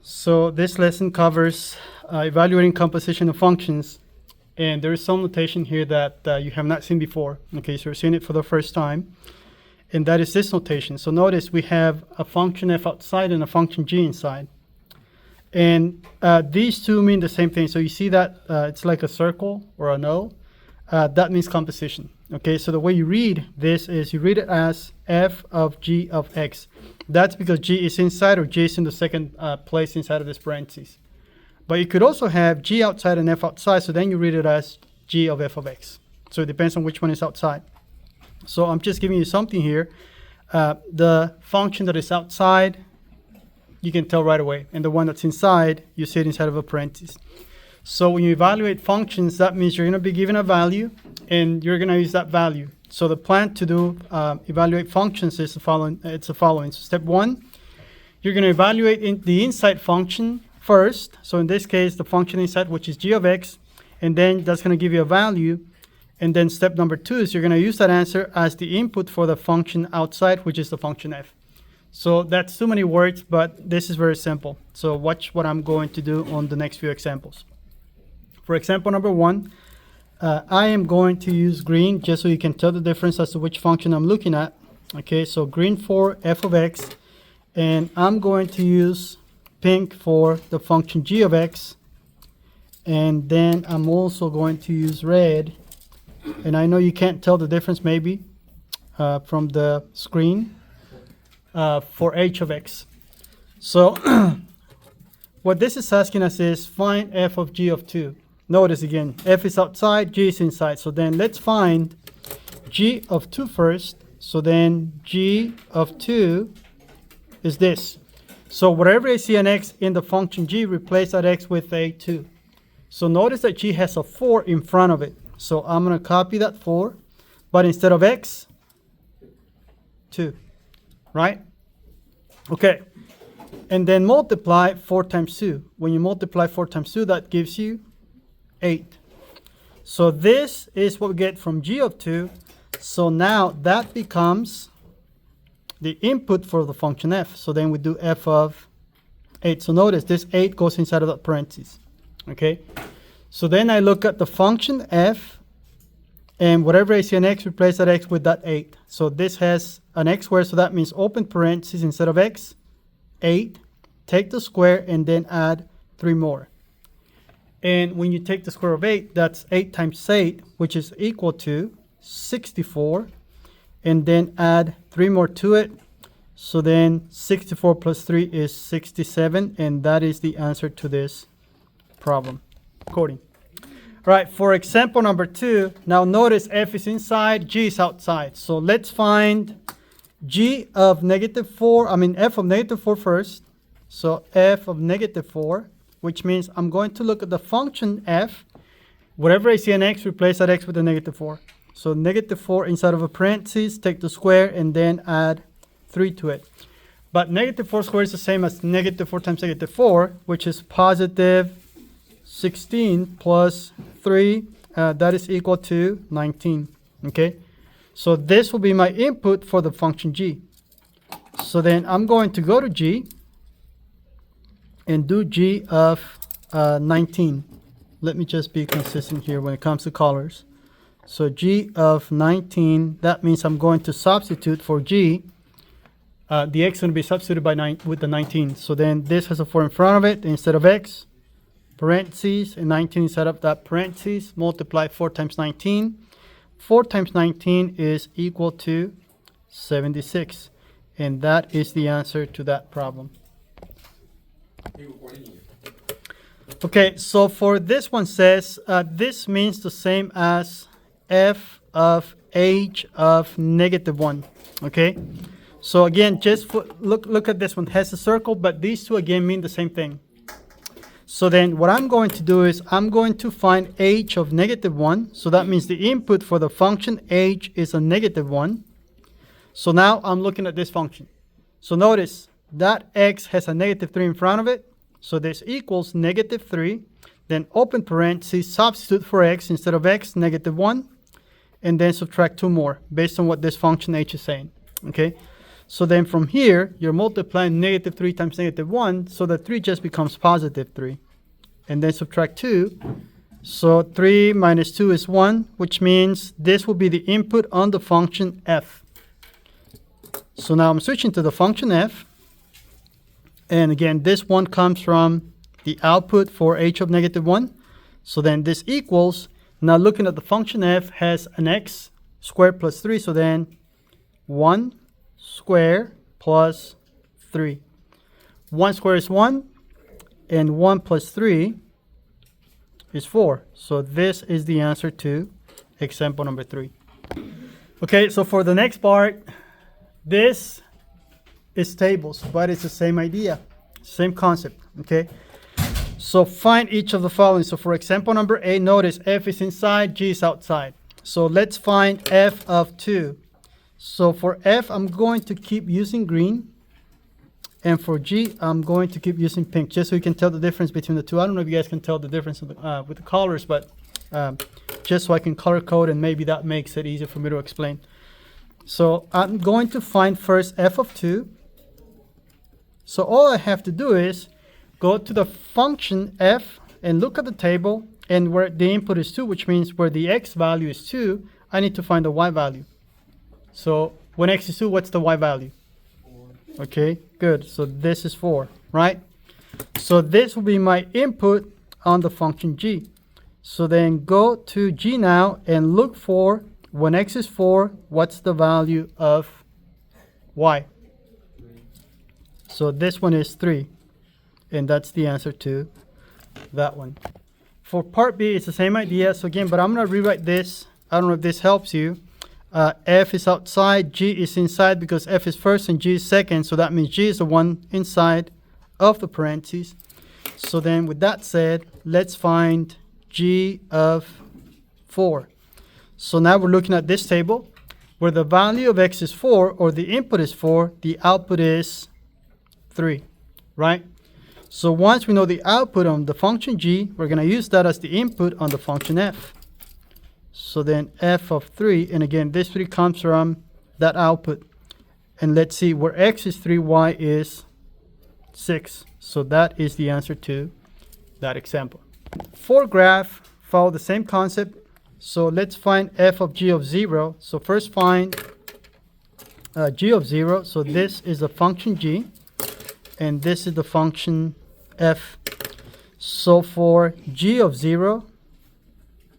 So this lesson covers evaluating composition of functions, and there is some notation here that you have not seen before. Okay, so you're seeing it for the first time, and that is this notation. So notice we have a function f outside and a function g inside, and these two mean the same thing. So you see that it's like a circle or an O. That means composition. Okay, so the way you read this is you read it as f of g of x. That's because g is inside, or g is in the second place inside of this parentheses. But you could also have g outside and f outside, so then you read it as g of f of x. So it depends on which one is outside. So I'm just giving you something here. The function that is outside, you can tell right away. And the one that's inside, you see it inside of a parenthesis. So when you evaluate functions, that means you're going to be given a value, and you're going to use that value. So the plan to do evaluate functions is the following. It's the following. So step one, you're going to evaluate the inside function first. So in this case, the function inside, which is g of x, and then that's going to give you a value. And then step number two is you're going to use that answer as the input for the function outside, which is the function f. So that's too many words, but this is very simple. So watch what I'm going to do on the next few examples. For example number one, I am going to use green just so you can tell the difference as to which function I'm looking at. Okay, so green for f of x, and I'm going to use pink for the function g of x, and then I'm also going to use red, and I know you can't tell the difference maybe from the screen, for h of x. So what this is asking us is find f of g of 2. Notice again, f is outside, g is inside. So then let's find g of 2 first. So then g of 2 is this. So wherever I see an x in the function g, replace that x with a 2. So notice that g has a 4 in front of it. So I'm going to copy that 4, but instead of x, 2, right? Okay, and then multiply 4 times 2. When you multiply 4 times 2, that gives you 8. So this is what we get from g of 2. So now that becomes the input for the function f. So then we do f of 8. So notice this 8 goes inside of that parentheses. Okay. So then I look at the function f, and whatever I see an x, replace that x with that 8. So this has an x squared, so that means open parentheses instead of x, 8. Take the square and then add 3 more. And when you take the square of 8, that's 8 times 8, which is equal to 64. And then add 3 more to it. So then 64 plus 3 is 67. And that is the answer to this problem. Coding. All right, for example number 2, now notice f is inside, g is outside. So let's find f of negative 4 first. So f of negative 4. Which means I'm going to look at the function f. Wherever I see an x, replace that x with a negative 4. So negative 4 inside of a parentheses, take the square, and then add 3 to it. But negative 4 squared is the same as negative 4 times negative 4, which is positive 16 plus 3. That is equal to 19. Okay? So this will be my input for the function g. So then I'm going to go to g and do g of 19. Let me just be consistent here when it comes to colors. So g of 19, that means I'm going to substitute for g. The x is going to be substituted with the 19. So then this has a 4 in front of it instead of x. Parentheses, and 19 inside of that parentheses. Multiply 4 times 19. 4 times 19 is equal to 76. And that is the answer to that problem. Okay, so for this one says this means the same as f of h of negative 1. Okay, so again, just look at this one. It has a circle, but these two again mean the same thing. So then what I'm going to do is I'm going to find h of negative 1. So that means the input for the function h is a negative 1. So now I'm looking at this function. So notice that x has a negative 3 in front of it. So this equals negative 3. Then open parentheses, substitute for x instead of x, negative 1. And then subtract 2 more based on what this function h is saying. Okay. So then from here, you're multiplying negative 3 times negative 1, so that 3 just becomes positive 3. And then subtract 2. So 3 minus 2 is 1, which means this will be the input on the function f. So now I'm switching to the function f. And again, this one comes from the output for h of negative 1. So then this equals, now looking at the function f has an x squared plus 3. So then 1 square plus 3. 1 square is 1, and 1 plus 3 is 4. So this is the answer to example number 3. Okay, so for the next part, this is tables, but it's the same idea, same concept, okay? So find each of the following. So for example number 8, notice f is inside, g is outside. So let's find f of 2. So for f, I'm going to keep using green. And for g, I'm going to keep using pink, just so you can tell the difference between the two. I don't know if you guys can tell the difference with the colors, but just so I can color code, and maybe that makes it easier for me to explain. So I'm going to find first f of 2. So all I have to do is go to the function f and look at the table, and where the input is 2, which means where the x value is 2, I need to find the y value. So when x is 2, what's the y value? 4. Okay, good. So this is 4, right? So this will be my input on the function g. So then go to g now and look for, when x is 4, what's the value of y? 3. So this one is 3. And that's the answer to that one. For part B, it's the same idea. So again, but I'm going to rewrite this. I don't know if this helps you. F is outside, G is inside, because F is first and G is second. So that means G is the one inside of the parentheses. So then with that said, let's find G of 4. So now we're looking at this table where the value of x is 4, or the input is 4, the output is 3, right? So once we know the output on the function g, we're going to use that as the input on the function f. So then f of 3, and again, this 3 comes from that output. And let's see, where x is 3, y is 6. So that is the answer to that example. For graph, follow the same concept. So let's find f of g of 0. So first find g of 0. So this is the function g, and this is the function f. So for g of 0,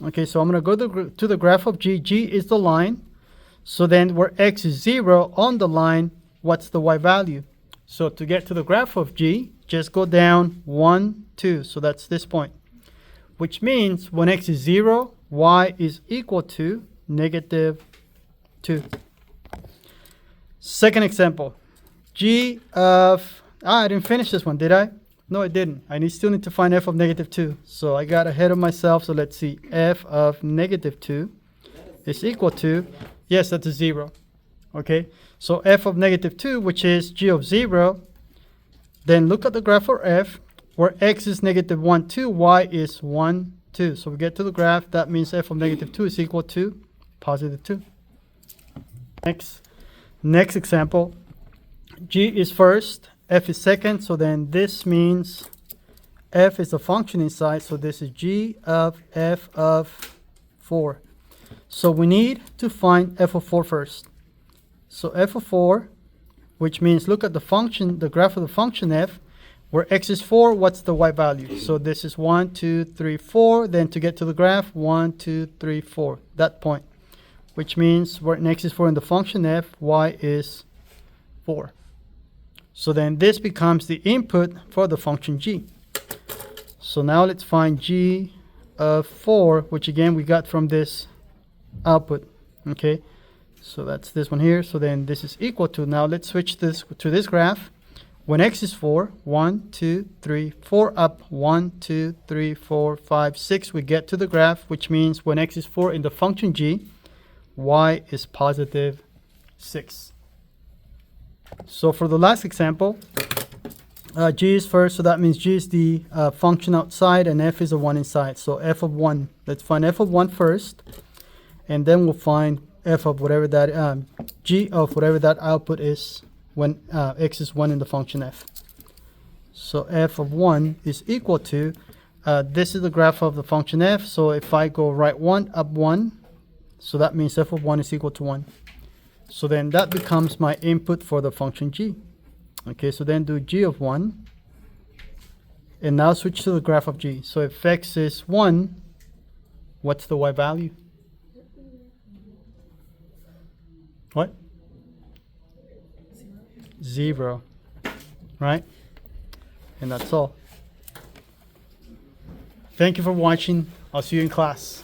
okay, so I'm going to go to the graph of g. G is the line. So then where x is 0 on the line, what's the y value? So to get to the graph of g, just go down 1, 2. So that's this point, which means when x is 0, y is equal to negative 2. Second example, g of, I didn't finish this one, did I? No, I didn't. I still need to find f of negative 2. So I got ahead of myself. So let's see, f of negative 2 is equal to, yes, that's a 0. Okay, so f of negative 2, which is g of 0, then look at the graph for f, where x is negative 1, 2, y is 1, 2. So we get to the graph, that means f of negative 2 is equal to positive 2. Next example, g is first, f is second, so then this means f is a function inside, so this is g of f of 4. So we need to find f of 4 first. So f of 4, which means look at the function, the graph of the function f, where x is 4, what's the y value? So this is 1, 2, 3, 4. Then to get to the graph, 1, 2, 3, 4, that point, which means where x is 4 in the function f, y is 4. So then this becomes the input for the function g. So now let's find g of 4, which again we got from this output. Okay, so that's this one here. So then this is equal to, now let's switch this to this graph. When x is 4, 1, 2, 3, 4 up, 1, 2, 3, 4, 5, 6, we get to the graph, which means when x is 4 in the function g, y is positive 6. So for the last example, g is first, so that means g is the function outside and f is a 1 inside. So f of 1, let's find f of 1 first, and then we'll find f of whatever that, g of whatever that output is when x is 1 in the function f. So f of 1 is equal to, this is the graph of the function f, so if I go right 1, up 1, so that means f of 1 is equal to 1. So then that becomes my input for the function g. Okay, so then do g of 1, and now switch to the graph of g. So if x is 1, what's the y value? What? 0, right? And that's all. Thank you for watching. I'll see you in class.